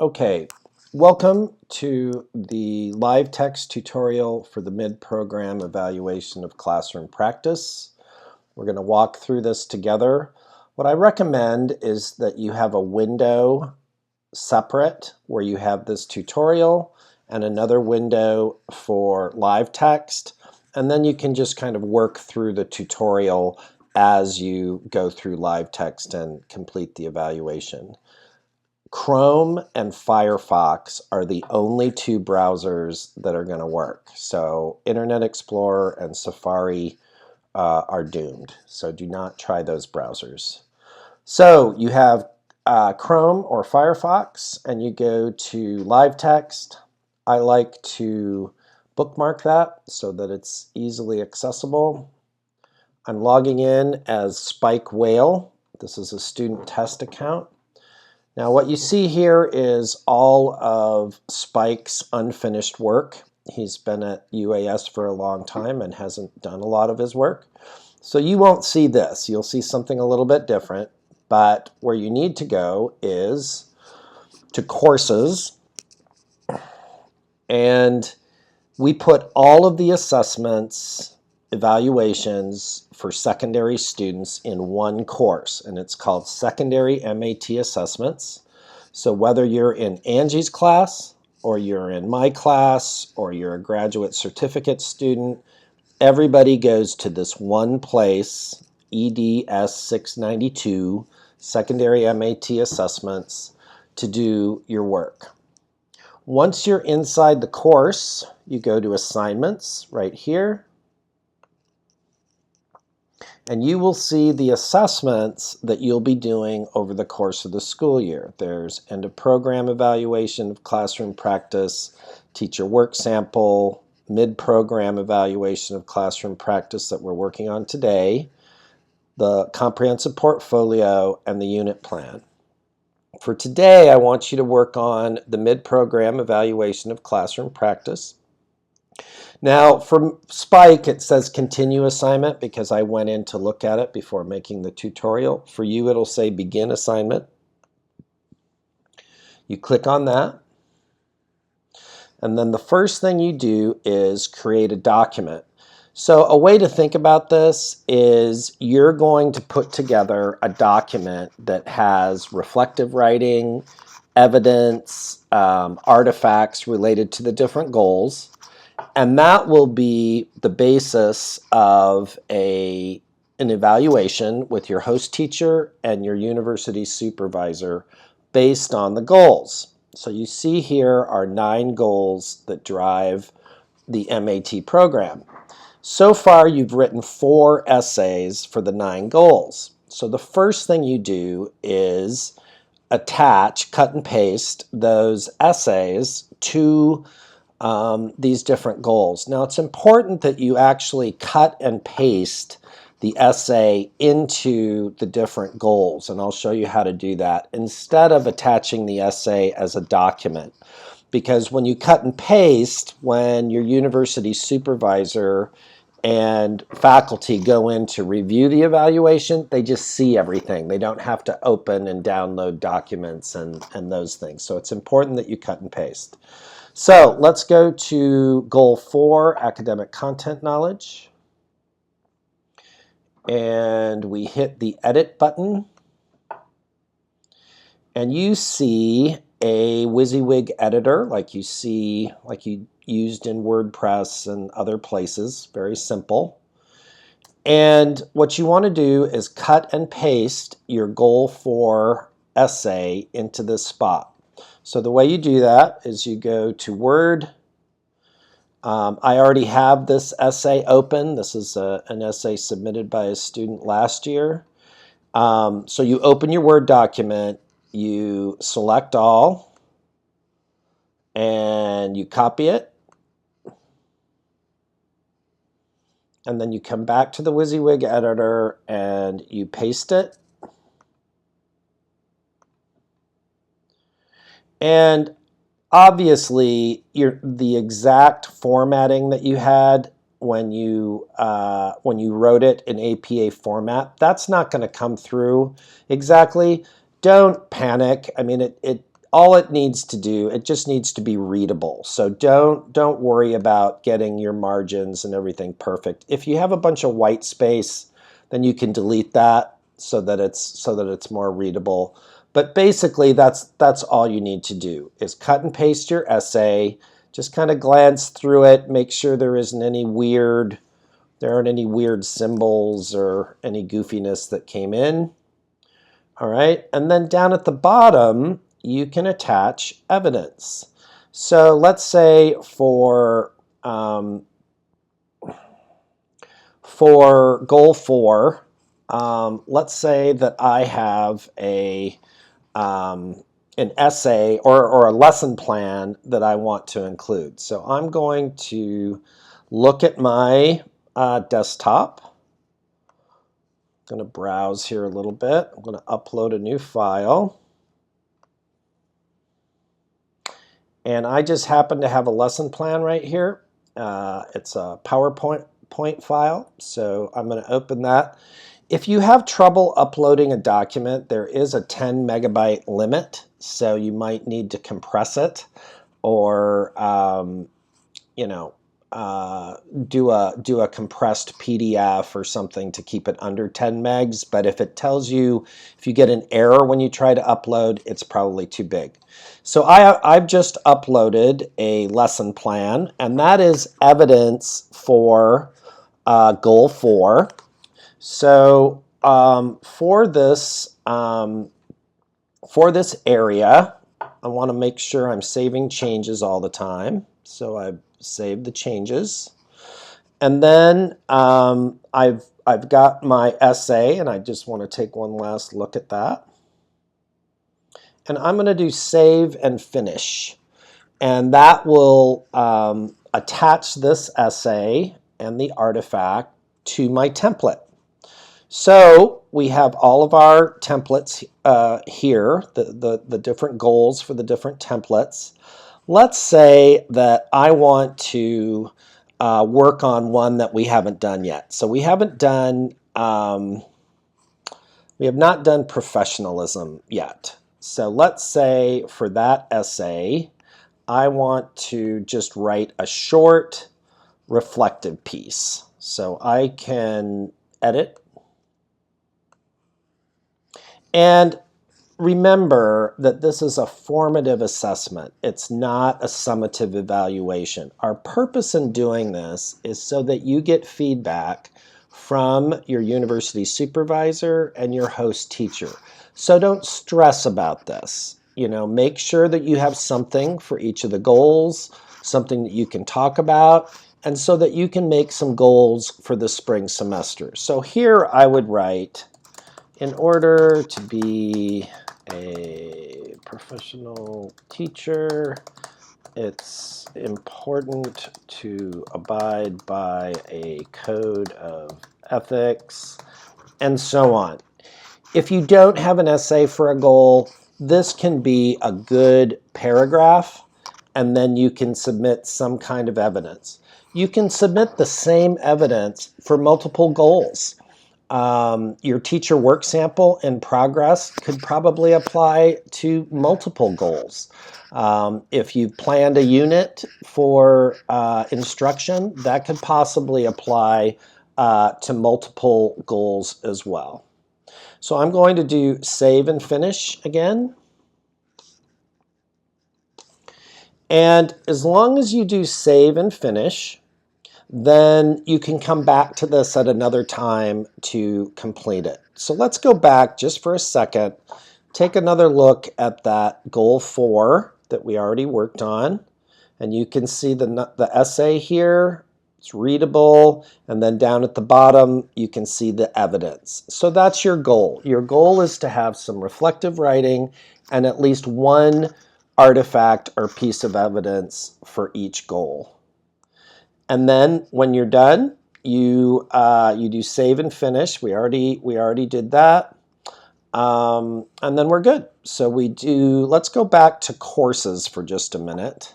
Okay, welcome to the LiveText tutorial for the mid-program evaluation of classroom practice. We're going to walk through this together. What I recommend is that you have a window separate where you have this tutorial and another window for LiveText, and then you can just kind of work through the tutorial as you go through LiveText and complete the evaluation. Chrome and Firefox are the only two browsers that are going to work. So Internet Explorer and Safari are doomed. So do not try those browsers. So you have Chrome or Firefox, and you go to LiveText. I like to bookmark that so that it's easily accessible. I'm logging in as Spike Whale. This is a student test account. Now what you see here is all of Spike's unfinished work. He's been at UAS for a long time and hasn't done a lot of his work. So you won't see this. You'll see something a little bit different. But where you need to go is to Courses. And we put all of the assessments, evaluations for secondary students in one course, and it's called Secondary MAT Assessments. So whether you're in Angie's class, or you're in my class, or you're a graduate certificate student, everybody goes to this one place, EDS 692, Secondary MAT Assessments, to do your work. Once you're inside the course, you go to Assignments right here, and you will see the assessments that you'll be doing over the course of the school year. There's end of program evaluation of classroom practice, teacher work sample, mid-program evaluation of classroom practice that we're working on today, the comprehensive portfolio, and the unit plan. For today, I want you to work on the mid-program evaluation of classroom practice. Now, for Spike, it says continue assignment because I went in to look at it before making the tutorial. For you, it'll say begin assignment. You click on that. And then the first thing you do is create a document. So a way to think about this is you're going to put together a document that has reflective writing, evidence, artifacts related to the different goals. And that will be the basis of an evaluation with your host teacher and your university supervisor based on the goals. So you see here are 9 goals that drive the MAT program. So far, you've written 4 essays for the 9 goals. So the first thing you do is attach, cut and paste those essays to these different goals. Now, it's important that you actually cut and paste the essay into the different goals, and I'll show you how to do that instead of attaching the essay as a document. Because when you cut and paste, when your university supervisor and faculty go in to review the evaluation, they just see everything. They don't have to open and download documents and those things. So it's important that you cut and paste. So let's go to Goal 4, Academic Content Knowledge. And we hit the Edit button. And you see a WYSIWYG editor like you used in WordPress and other places. Very simple. And what you want to do is cut and paste your Goal 4 essay into this spot. So the way you do that is you go to Word. I already have this essay open. This is an essay submitted by a student last year. So you open your Word document, you select all, and you copy it. And then you come back to the WYSIWYG editor and you paste it. And obviously, the exact formatting that you had when you wrote it in APA format, that's not going to come through exactly. Don't panic. I mean, all it needs to do, it just needs to be readable. So don't worry about getting your margins and everything perfect. If you have a bunch of white space, then you can delete that so that it's more readable. But basically, that's all you need to do is cut and paste your essay. Just kind of glance through it, make sure there aren't any weird symbols or any goofiness that came in. All right, and then down at the bottom, you can attach evidence. So let's say for goal 4, let's say that I have an essay or a lesson plan that I want to include. So I'm going to look at my desktop. I'm going to browse here a little bit. I'm going to upload a new file. And I just happen to have a lesson plan right here. It's a PowerPoint file, so I'm going to open that. If you have trouble uploading a document, there is a 10 megabyte limit, so you might need to compress it or do a compressed PDF or something to keep it under 10 megs. But if you get an error when you try to upload, it's probably too big. So I've just uploaded a lesson plan, and that is evidence for goal 4. So for this area, I want to make sure I'm saving changes all the time. So I've saved the changes, and then I've got my essay, and I just want to take one last look at that. And I'm going to do save and finish, and that will attach this essay and the artifact to my template. So we have all of our templates here, the different goals for the different templates. Let's say that I want to work on one that we haven't done yet. So we have not done professionalism yet. So let's say for that essay, I want to just write a short reflective piece. So I can edit. And remember that this is a formative assessment. It's not a summative evaluation. Our purpose in doing this is so that you get feedback from your university supervisor and your host teacher. So don't stress about this. Make sure that you have something for each of the goals, something that you can talk about, and so that you can make some goals for the spring semester. So here I would write, in order to be a professional teacher, it's important to abide by a code of ethics, and so on. If you don't have an essay for a goal, this can be a good paragraph, and then you can submit some kind of evidence. You can submit the same evidence for multiple goals. Your teacher work sample in progress could probably apply to multiple goals. If you planned a unit for instruction, that could possibly apply to multiple goals as well. So I'm going to do save and finish again. And as long as you do save and finish, then you can come back to this at another time to complete it. So let's go back just for a second, take another look at that goal 4 that we already worked on, and you can see the essay here. It's readable, and then down at the bottom you can see the evidence. So that's your goal. Your goal is to have some reflective writing and at least one artifact or piece of evidence for each goal. And then when you're done, you do save and finish. We already did that, and then we're good. So let's go back to courses for just a minute,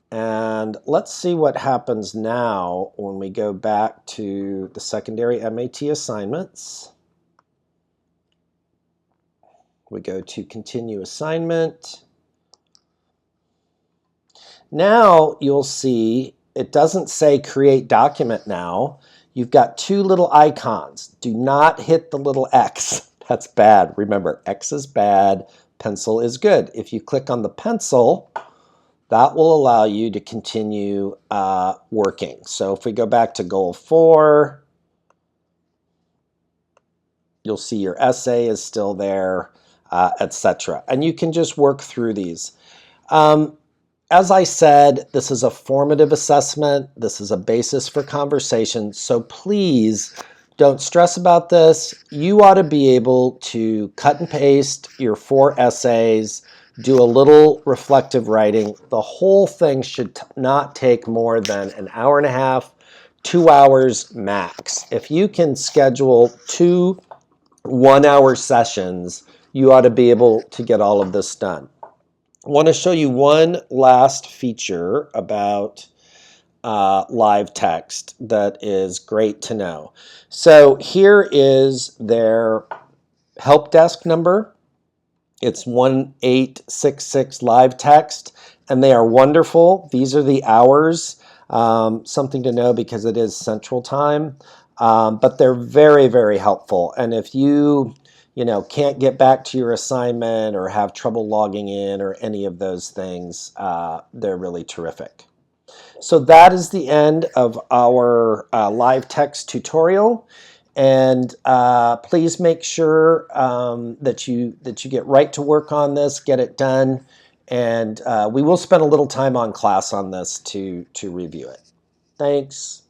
and let's see what happens now when we go back to the secondary MAT assignments. We go to continue assignment, Now you'll see it doesn't say create document now. You've got two little icons. Do not hit the little X. That's bad. Remember, X is bad, pencil is good. If you click on the pencil, that will allow you to continue working. So if we go back to goal 4, you'll see your essay is still there, etc. And you can just work through these. As I said, this is a formative assessment. This is a basis for conversation. So please don't stress about this. You ought to be able to cut and paste your 4 essays, do a little reflective writing. The whole thing should not take more than an hour and a half, 2 hours max. If you can schedule 2 1-hour sessions, you ought to be able to get all of this done. I want to show you one last feature about LiveText that is great to know. So here is their help desk number. It's 1866 LiveText, and they are wonderful. These are the hours, something to know because it is Central Time, but they're very, very helpful. And if you can't get back to your assignment or have trouble logging in or any of those things, they're really terrific. So that is the end of our LiveText tutorial. And please make sure that you get right to work on this, get it done, and we will spend a little time on class on this to review it. Thanks.